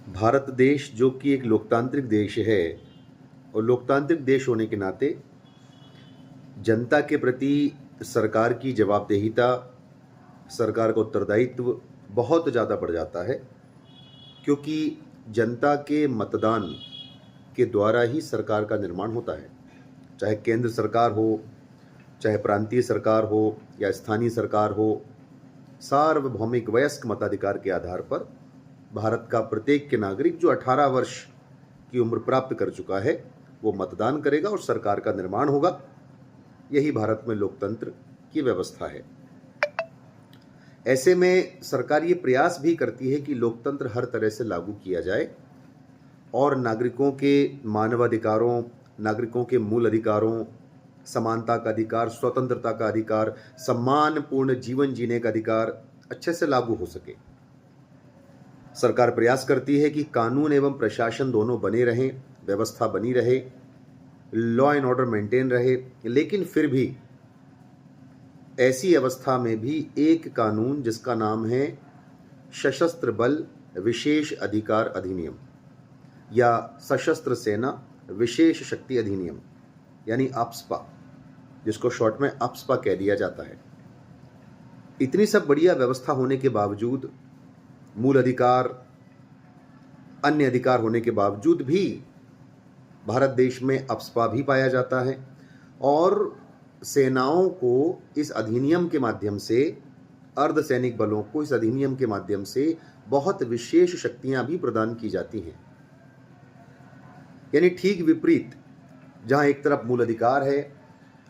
भारत देश जो कि एक लोकतांत्रिक देश है और लोकतांत्रिक देश होने के नाते जनता के प्रति सरकार की जवाबदेहिता, सरकार का उत्तरदायित्व बहुत ज़्यादा बढ़ जाता है, क्योंकि जनता के मतदान के द्वारा ही सरकार का निर्माण होता है। चाहे केंद्र सरकार हो, चाहे प्रांतीय सरकार हो या स्थानीय सरकार हो, सार्वभौमिक वयस्क मताधिकार के आधार पर भारत का प्रत्येक के नागरिक जो 18 वर्ष की उम्र प्राप्त कर चुका है वो मतदान करेगा और सरकार का निर्माण होगा। यही भारत में लोकतंत्र की व्यवस्था है। ऐसे में सरकार ये प्रयास भी करती है कि लोकतंत्र हर तरह से लागू किया जाए और नागरिकों के मानवाधिकारों, नागरिकों के मूल अधिकारों, समानता का अधिकार, स्वतंत्रता का अधिकार, सम्मानपूर्ण जीवन जीने का अधिकार अच्छे से लागू हो सके। सरकार प्रयास करती है कि कानून एवं प्रशासन दोनों बने रहें, व्यवस्था बनी रहे, लॉ एंड ऑर्डर मेंटेन रहे, लेकिन फिर भी ऐसी अवस्था में भी एक कानून जिसका नाम है सशस्त्र बल विशेष अधिकार अधिनियम या सशस्त्र सेना विशेष शक्ति अधिनियम यानी अप्सपा, जिसको शॉर्ट में अप्सपा कह दिया जाता है। इतनी सब बढ़िया व्यवस्था होने के बावजूद, मूल अधिकार, अन्य अधिकार होने के बावजूद भी भारत देश में अप्सपा भी पाया जाता है और सेनाओं को इस अधिनियम के माध्यम से, अर्धसैनिक बलों को इस अधिनियम के माध्यम से बहुत विशेष शक्तियां भी प्रदान की जाती हैं। यानी ठीक विपरीत, जहां एक तरफ मूल अधिकार है,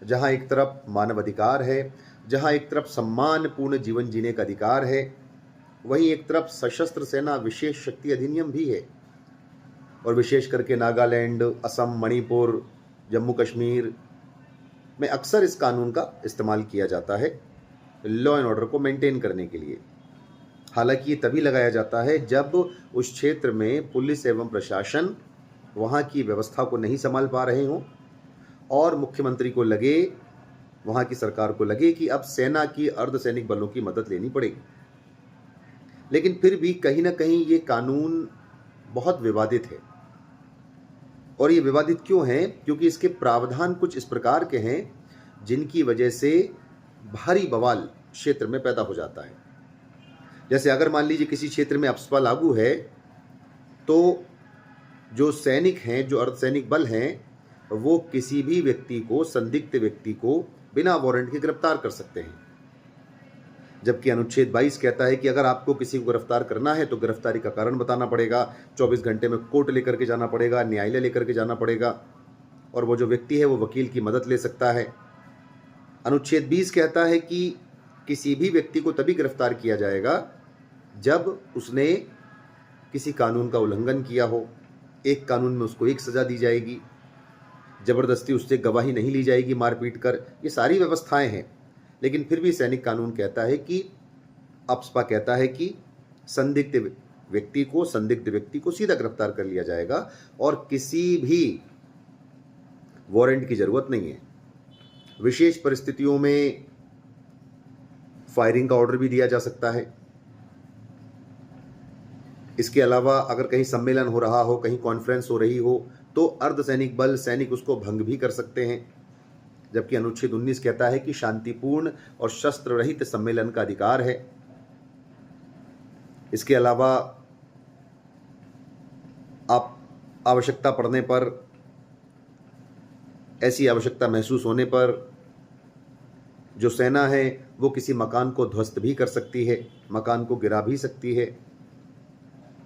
जहां एक तरफ मानवाधिकार है, जहां एक तरफ सम्मानपूर्ण जीवन जीने का अधिकार है, वहीं एक तरफ सशस्त्र सेना विशेष शक्ति अधिनियम भी है। और विशेष करके नागालैंड, असम, मणिपुर, जम्मू कश्मीर में अक्सर इस कानून का इस्तेमाल किया जाता है लॉ एंड ऑर्डर को मेंटेन करने के लिए। हालांकि ये तभी लगाया जाता है जब उस क्षेत्र में पुलिस एवं प्रशासन वहाँ की व्यवस्था को नहीं संभाल पा रहे हों और मुख्यमंत्री को लगे, वहाँ की सरकार को लगे कि अब सेना की, अर्धसैनिक बलों की मदद लेनी पड़ेगी। लेकिन फिर भी कहीं ना कहीं ये कानून बहुत विवादित है। और ये विवादित क्यों है? क्योंकि इसके प्रावधान कुछ इस प्रकार के हैं जिनकी वजह से भारी बवाल क्षेत्र में पैदा हो जाता है। जैसे अगर मान लीजिए किसी क्षेत्र में अप्सपा लागू है तो जो सैनिक हैं, जो अर्धसैनिक बल हैं, वो किसी भी व्यक्ति को, संदिग्ध व्यक्ति को बिना वारंट के गिरफ्तार कर सकते हैं। जबकि अनुच्छेद 22 कहता है कि अगर आपको किसी को गिरफ्तार करना है तो गिरफ्तारी का कारण बताना पड़ेगा, 24 घंटे में कोर्ट लेकर के जाना पड़ेगा, न्यायालय लेकर के जाना पड़ेगा और वो जो व्यक्ति है वो वकील की मदद ले सकता है। अनुच्छेद 20 कहता है कि किसी भी व्यक्ति को तभी गिरफ्तार किया जाएगा जब उसने किसी कानून का उल्लंघन किया हो। एक कानून में उसको एक सज़ा दी जाएगी, ज़बरदस्ती उससे गवाही नहीं ली जाएगी मारपीट कर। ये सारी व्यवस्थाएं हैं। लेकिन फिर भी सैनिक कानून कहता है कि, अप्सपा कहता है कि संदिग्ध व्यक्ति को सीधा गिरफ्तार कर लिया जाएगा और किसी भी वारंट की जरूरत नहीं है। विशेष परिस्थितियों में फायरिंग का ऑर्डर भी दिया जा सकता है। इसके अलावा अगर कहीं सम्मेलन हो रहा हो, कहीं कॉन्फ्रेंस हो रही हो, तो अर्धसैनिक बल, सैनिक उसको भंग भी कर सकते हैं। जबकि अनुच्छेद 19 कहता है कि शांतिपूर्ण और शस्त्र रहित सम्मेलन का अधिकार है। इसके अलावा आप आवश्यकता पड़ने पर, ऐसी आवश्यकता महसूस होने पर जो सेना है वो किसी मकान को ध्वस्त भी कर सकती है, मकान को गिरा भी सकती है।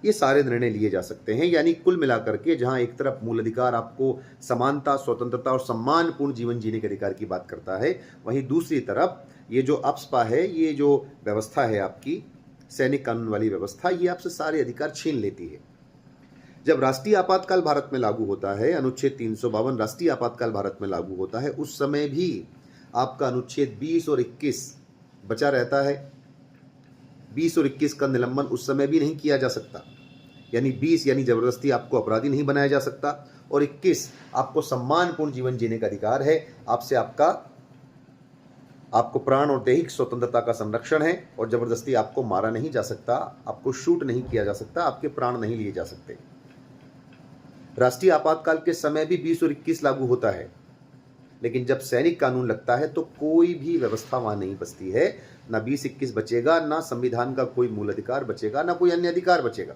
ये सारे निर्णय लिए जा सकते हैं। यानी कुल मिलाकर के जहां एक तरफ मूल अधिकार आपको समानता, स्वतंत्रता और सम्मानपूर्ण जीवन जीने के अधिकार की बात करता है, वहीं दूसरी तरफ ये जो अप्सपा है, ये जो व्यवस्था है आपकी सैनिक कानून वाली व्यवस्था, ये आपसे सारे अधिकार छीन लेती है। जब राष्ट्रीय आपातकाल भारत में लागू होता है, अनुच्छेद 352 राष्ट्रीय आपातकाल भारत में लागू होता है, उस समय भी आपका अनुच्छेद 20 और 21 बचा रहता है। 20 और 21 का निलंबन उस समय भी नहीं किया जा सकता। यानी 20 यानी जबरदस्ती आपको अपराधी नहीं बनाया जा सकता और 21 आपको सम्मानपूर्ण जीवन जीने का अधिकार है। आपसे आपका आपको प्राण और दैहिक स्वतंत्रता का संरक्षण है और जबरदस्ती आपको मारा नहीं जा सकता, आपको शूट नहीं किया जा सकता, आपके प्राण नहीं लिए जा सकते। राष्ट्रीय आपातकाल के समय भी 20 और 21 लागू होता है, लेकिन जब सैनिक कानून लगता है तो कोई भी व्यवस्था वहां नहीं बचती है। ना 20-21 बचेगा, ना संविधान का कोई मूल अधिकार बचेगा, ना कोई अन्य अधिकार बचेगा।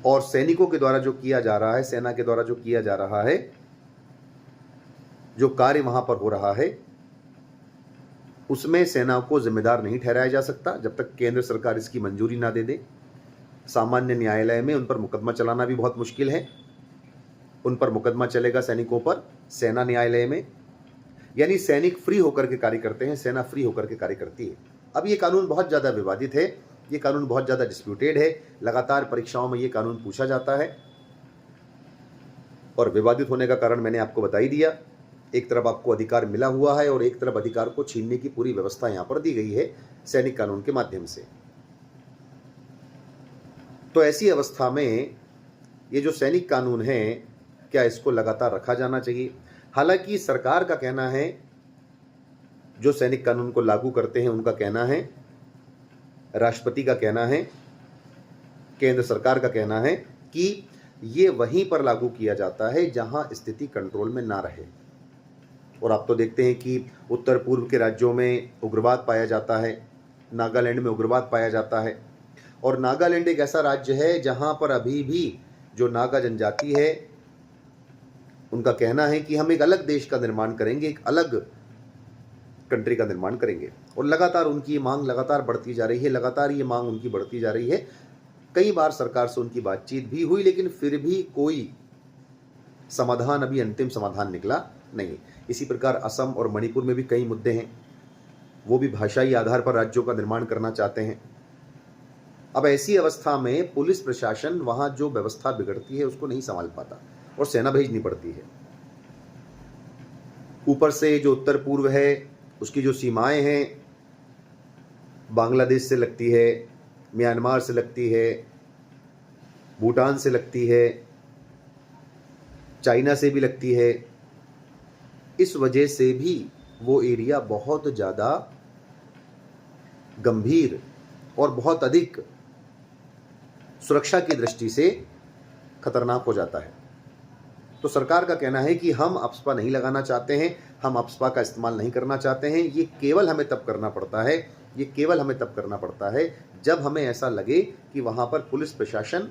और सैनिकों के द्वारा जो किया जा रहा है, सेना के द्वारा जो किया जा रहा है, जो कार्य वहां पर हो रहा है, उसमें सेना को जिम्मेदार नहीं ठहराया जा सकता जब तक केंद्र सरकार इसकी मंजूरी ना दे दे। सामान्य न्यायालय में उन पर मुकदमा चलाना भी बहुत मुश्किल है। उन पर मुकदमा चलेगा सैनिकों पर सेना न्यायालय में, यानी सैनिक फ्री होकर के कार्य करते हैं, सेना फ्री होकर के कार्य करती है। अब ये कानून बहुत ज़्यादा विवादित है, ये कानून बहुत ज़्यादा डिस्प्यूटेड है, लगातार परीक्षाओं में ये कानून पूछा जाता है। और विवादित होने का कारण मैंने आपको बता ही दिया। एक तरफ आपको अधिकार मिला हुआ है और एक तरफ अधिकार को छीनने की पूरी व्यवस्था यहाँ पर दी गई है सैनिक कानून के माध्यम से। तो ऐसी अवस्था में ये जो सैनिक कानून है, क्या इसको लगातार रखा जाना चाहिए? हालांकि सरकार का कहना है, जो सैनिक कानून को लागू करते हैं उनका कहना है, राष्ट्रपति का कहना है, केंद्र सरकार का कहना है कि ये वहीं पर लागू किया जाता है जहां स्थिति कंट्रोल में ना रहे। और आप तो देखते हैं कि उत्तर पूर्व के राज्यों में उग्रवाद पाया जाता है, नागालैंड में उग्रवाद पाया जाता है। और नागालैंड एक ऐसा राज्य है जहां पर अभी भी जो नागा जनजाति है, उनका कहना है कि हम एक अलग देश का निर्माण करेंगे, एक अलग कंट्री का निर्माण करेंगे। और लगातार उनकी मांग लगातार बढ़ती जा रही है, लगातार ये मांग उनकी बढ़ती जा रही है। कई बार सरकार से उनकी बातचीत भी हुई, लेकिन फिर भी कोई समाधान, अभी अंतिम समाधान निकला नहीं। इसी प्रकार असम और मणिपुर में भी कई मुद्दे हैं, वो भी भाषाई आधार पर राज्यों का निर्माण करना चाहते हैं। अब ऐसी अवस्था में पुलिस प्रशासन वहां जो व्यवस्था बिगड़ती है उसको नहीं संभाल पाता और सेना भेजनी पड़ती है। ऊपर से जो उत्तर पूर्व है उसकी जो सीमाएं हैं, बांग्लादेश से लगती है, म्यांमार से लगती है, भूटान से लगती है, चाइना से भी लगती है। इस वजह से भी वो एरिया बहुत ज़्यादा गंभीर और बहुत अधिक सुरक्षा की दृष्टि से खतरनाक हो जाता है। तो सरकार का कहना है कि हम अफस्पा नहीं लगाना चाहते हैं, हम अफस्पा का इस्तेमाल नहीं करना चाहते हैं। ये केवल हमें तब करना पड़ता है, ये केवल हमें तब करना पड़ता है जब हमें ऐसा लगे कि वहाँ पर पुलिस प्रशासन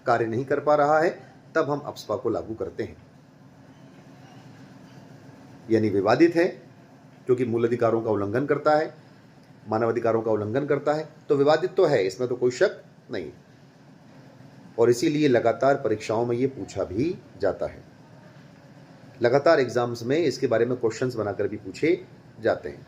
कार्य नहीं कर पा रहा है, तब हम अफस्पा को लागू करते हैं। यानी विवादित है क्योंकि मूल अधिकारों का उल्लंघन करता है, मानवाधिकारों का उल्लंघन करता है, तो विवादित तो है, इसमें तो कोई शक नहीं। और इसीलिए लगातार परीक्षाओं में ये पूछा भी जाता है, लगातार एग्जाम्स में इसके बारे में क्वेश्चंस बनाकर भी पूछे जाते हैं।